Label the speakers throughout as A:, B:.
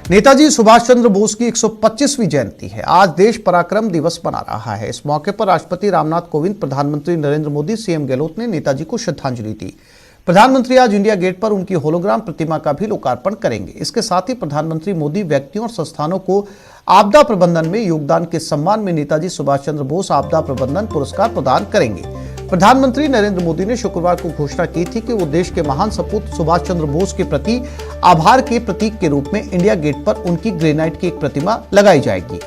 A: नेताजी सुभाष चंद्र बोस की 125वीं जयंती है। आज देश पराक्रम दिवस मना रहा है। इस मौके पर राष्ट्रपति रामनाथ कोविंद, प्रधानमंत्री नरेंद्र मोदी, सीएम गहलोत ने नेताजी को श्रद्धांजलि दी। प्रधानमंत्री आज इंडिया गेट पर उनकी होलोग्राम प्रतिमा का भी लोकार्पण करेंगे। इसके साथ ही प्रधानमंत्री मोदी व्यक्तियों और संस्थानों को आपदा प्रबंधन में योगदान के सम्मान में नेताजी सुभाष चंद्र बोस आपदा प्रबंधन पुरस्कार प्रदान करेंगे। प्रधानमंत्री नरेंद्र मोदी ने शुक्रवार को घोषणा की थी कि वो देश के महान सपूत सुभाष चंद्र बोस के प्रति आभार के प्रतीक के रूप में इंडिया गेट पर उनकी ग्रेनाइट की एक प्रतिमा लगाई जाएगी।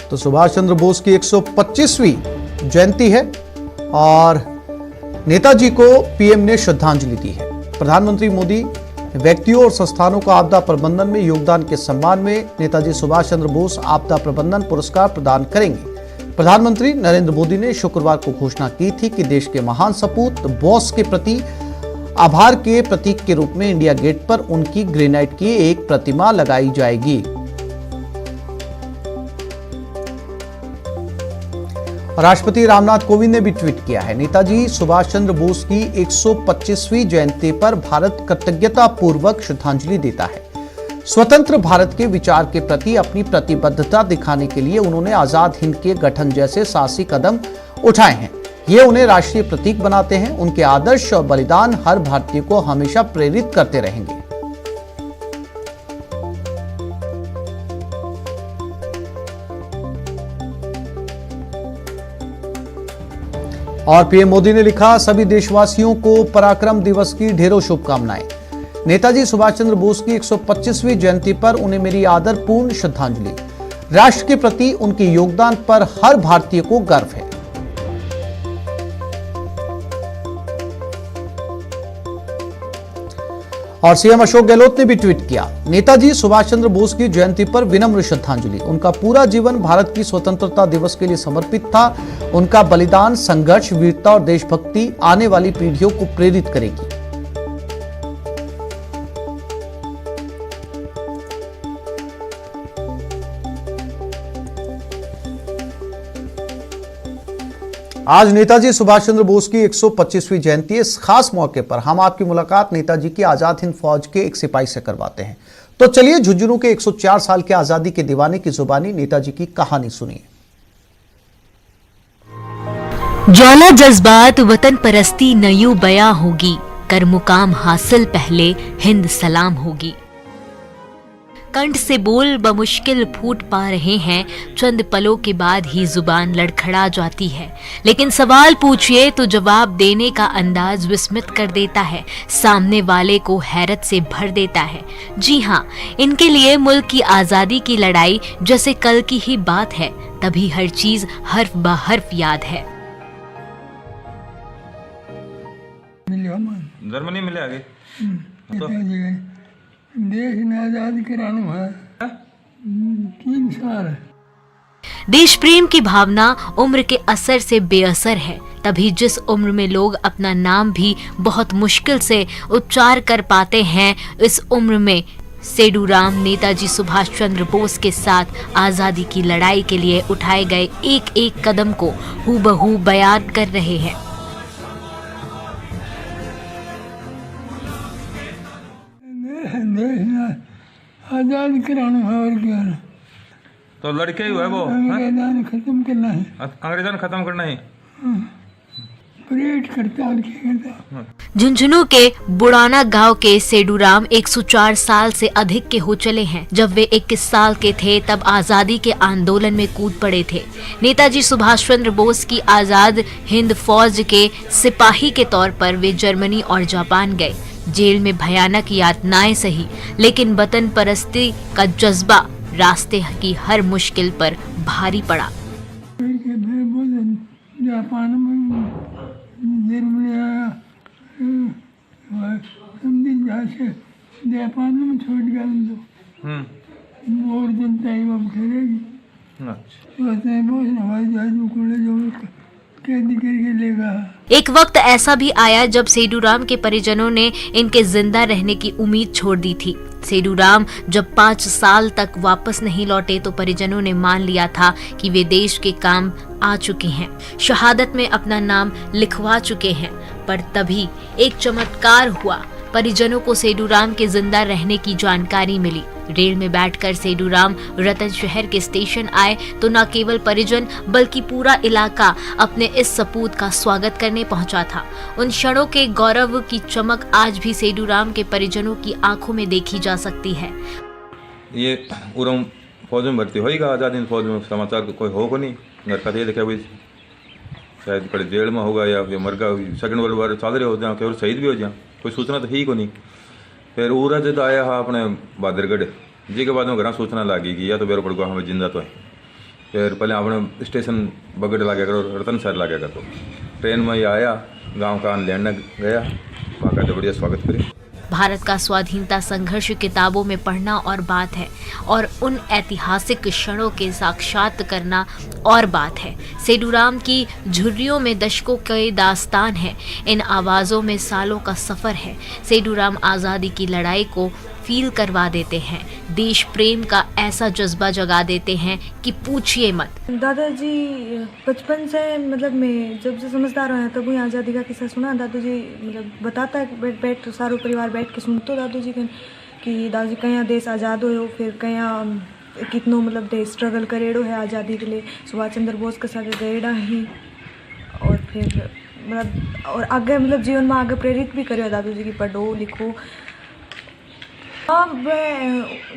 A: तो सुभाष चंद्र बोस की 125वीं जयंती है और नेताजी को पीएम ने श्रद्धांजलि दी है। प्रधानमंत्री मोदी व्यक्तियों और संस्थानों को आपदा प्रबंधन में योगदान के सम्मान में नेताजी सुभाष चंद्र बोस आपदा प्रबंधन पुरस्कार प्रदान करेंगे। प्रधानमंत्री नरेंद्र मोदी ने शुक्रवार को घोषणा की थी कि देश के महान सपूत बोस के प्रति आभार के प्रतीक के रूप में इंडिया गेट पर उनकी ग्रेनाइट की एक प्रतिमा लगाई जाएगी। राष्ट्रपति रामनाथ कोविंद ने भी ट्वीट किया है, नेताजी सुभाष चंद्र बोस की 125वीं जयंती पर भारत कृतज्ञता पूर्वक श्रद्धांजलि देता है। स्वतंत्र भारत के विचार के प्रति अपनी प्रतिबद्धता दिखाने के लिए उन्होंने आजाद हिंद के गठन जैसे साहसी कदम उठाए हैं। ये उन्हें राष्ट्रीय प्रतीक बनाते हैं। उनके आदर्श और बलिदान हर भारतीय को हमेशा प्रेरित करते रहेंगे। और पीएम मोदी ने लिखा, सभी देशवासियों को पराक्रम दिवस की ढेरों शुभकामनाएं। नेताजी सुभाष चंद्र बोस की 125वीं जयंती पर उन्हें मेरी आदरपूर्ण श्रद्धांजलि। राष्ट्र के प्रति उनके योगदान पर हर भारतीय को गर्व है। और सीएम अशोक गहलोत ने भी ट्वीट किया, नेताजी सुभाष चंद्र बोस की जयंती पर विनम्र श्रद्धांजलि। उनका पूरा जीवन भारत की स्वतंत्रता दिवस के लिए समर्पित था। उनका बलिदान, संघर्ष, वीरता और देशभक्ति आने वाली पीढ़ियों को प्रेरित करेगी। आज नेताजी सुभाष चंद्र बोस की 125वीं जयंती है। इस खास मौके पर हम आपकी मुलाकात नेताजी की आजाद हिंद फौज के एक सिपाही से करवाते हैं। तो चलिए झुंझुनू के 104 साल के आजादी के दीवाने की जुबानी नेताजी की कहानी सुनिए।
B: ज्वाला जज्बात वतन परस्ती नयू बया होगी, कर मुकाम हासिल पहले हिंद सलाम होगी। कंठ से बोल बमुश्किल फूट पा रहे हैं, चंद पलों के बाद ही जुबान लड़खड़ा जाती है। लेकिन सवाल पूछिए तो जवाब देने का अंदाज विस्मित कर देता है, सामने वाले को हैरत से भर देता है। जी हाँ, इनके लिए मुल्क की आज़ादी की लड़ाई जैसे कल की ही बात है, तभी हर चीज हर्फ ब हर्फ याद है।
C: जर्मनी मिले आगे तो
D: देश ने आजाद कराना है 3 साल।
B: देश प्रेम की भावना उम्र के असर से बेअसर है। तभी जिस उम्र में लोग अपना नाम भी बहुत मुश्किल से उच्चार कर पाते हैं, इस उम्र में सेडूराम नेताजी सुभाष चंद्र बोस के साथ आजादी की लड़ाई के लिए उठाए गए एक एक कदम को हूबहू बयान कर रहे हैं।
D: देश ने आजाद कराना है और क्या।
C: तो लड़के ही हुए वो
D: अंग्रेजान खत्म करना है,
C: अंग्रेजन खत्म करना है।
D: परेड करता और क्या करता।
B: झुंझुनू के बुड़ाना गांव के सेडूराम 104 साल से अधिक के हो चले हैं। जब वे 21 साल के थे तब आजादी के आंदोलन में कूद पड़े थे। नेताजी सुभाष चंद्र बोस की आजाद हिंद फौज के सिपाही के तौर पर वे जर्मनी और जापान गए। जेल में भयानक यातनाएं सही, लेकिन वतन परस्ती का जज्बा रास्ते की हर मुश्किल पर भारी पड़ा।
D: जापान में जर्मनी आया, जापान में छोड़ गया और जनता ही अब ठहरेगी। बहुत हवाई जहाज उड़े जो कैदी करके लेगा।
B: एक वक्त ऐसा भी आया जब सेडूराम के परिजनों ने इनके जिंदा रहने की उम्मीद छोड़ दी थी। सेडूराम जब 5 साल तक वापस नहीं लौटे तो परिजनों ने मान लिया था कि वे देश के काम आ चुके हैं, शहादत में अपना नाम लिखवा चुके हैं। पर तभी एक चमत्कार हुआ। परिजनों को सेडूराम के जिंदा रहने की जानकारी मिली। रेल में बैठकर सेडूराम रतन शहर के स्टेशन आए तो न केवल परिजन बल्कि पूरा इलाका अपने इस सपूत का स्वागत करने पहुंचा था। उन क्षणों के गौरव की चमक आज भी सेडूराम के परिजनों की आंखों में देखी जा सकती है।
C: ये उरम फौज में भर्ती होएगा, आज़ादी फौज में समाचार कोई हो को नहीं। घर का ये लिखा भाई शायद कड़े जेल में होगा या मर गया, सेकंड वर्ल्ड वार चल रहे हो जाए, केवल शहीद भी हो जाए, कोई सूचना तो ही को नहीं। फिर उरा जब आया हा अपने बहादुरगढ़ जी के बाद में घर सूचना लगी कि या तो बेरो पड़गा हमें जिंदा तो है। फिर पहले अपने स्टेशन बगड़ ला गया करो, रतन शहर ला गया कर। तो ट्रेन में ही आया, गांव का लेने गया, वहाँ का बढ़िया स्वागत करे।
B: भारत का स्वाधीनता संघर्ष किताबों में पढ़ना और बात है, और उन ऐतिहासिक क्षणों के साक्षात करना और बात है। सेडूराम की झुर्रियों में दशकों के दास्तान है, इन आवाज़ों में सालों का सफ़र है। सेडूराम आज़ादी की लड़ाई को फील करवा देते हैं, देश प्रेम का ऐसा जज्बा जगा देते हैं कि पूछिए मत।
E: दादाजी बचपन से मतलब मैं जब से समझदार हुआ तब वही आज़ादी का किस्सा सुना। दादाजी मतलब बताता है, बैठ सारो परिवार बैठ के सुनते दादाजी कि दादाजी कहीं देश आज़ाद हो, फिर कहीं कितनो मतलब देश स्ट्रगल करेड़ो है आज़ादी के लिए, सुभाष चंद्र बोस के साथ गएड़ा ही, और फिर मतलब और आगे मतलब जीवन में आगे प्रेरित भी करे दादाजी की पढ़ो लिखो। अब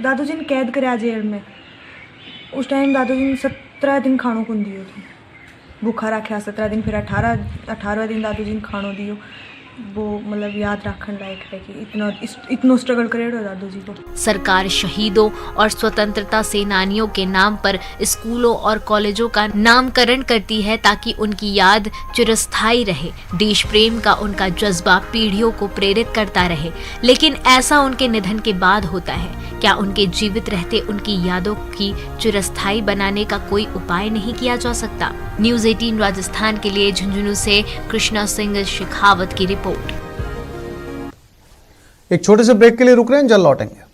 E: दादू जी ने कैद कराया जेल में। उस टाइम दादू जी ने 17 दिन खानों को दियो थी, भूखा रखा 17 दिन, फिर 18वें दिन दादू जी ने खानों दियो। वो मतलब याद रखने लायक है कि इतना स्ट्रगल करे दादू जी को।
B: सरकार शहीदों और स्वतंत्रता सेनानियों के नाम पर स्कूलों और कॉलेजों का नामकरण करती है ताकि उनकी याद चिरस्थायी रहे, देश प्रेम का उनका जज्बा पीढ़ियों को प्रेरित करता रहे। लेकिन ऐसा उनके निधन के बाद होता है क्या? उनके जीवित रहते उनकी यादों की चिरस्थायी बनाने का कोई उपाय नहीं किया जा सकता? न्यूज़ 18 राजस्थान के लिए झुंझुनू से कृष्णा सिंह शेखावत की रिपोर्ट।
A: एक छोटे से ब्रेक के लिए रुक रहे हैं, जल्द लौटेंगे।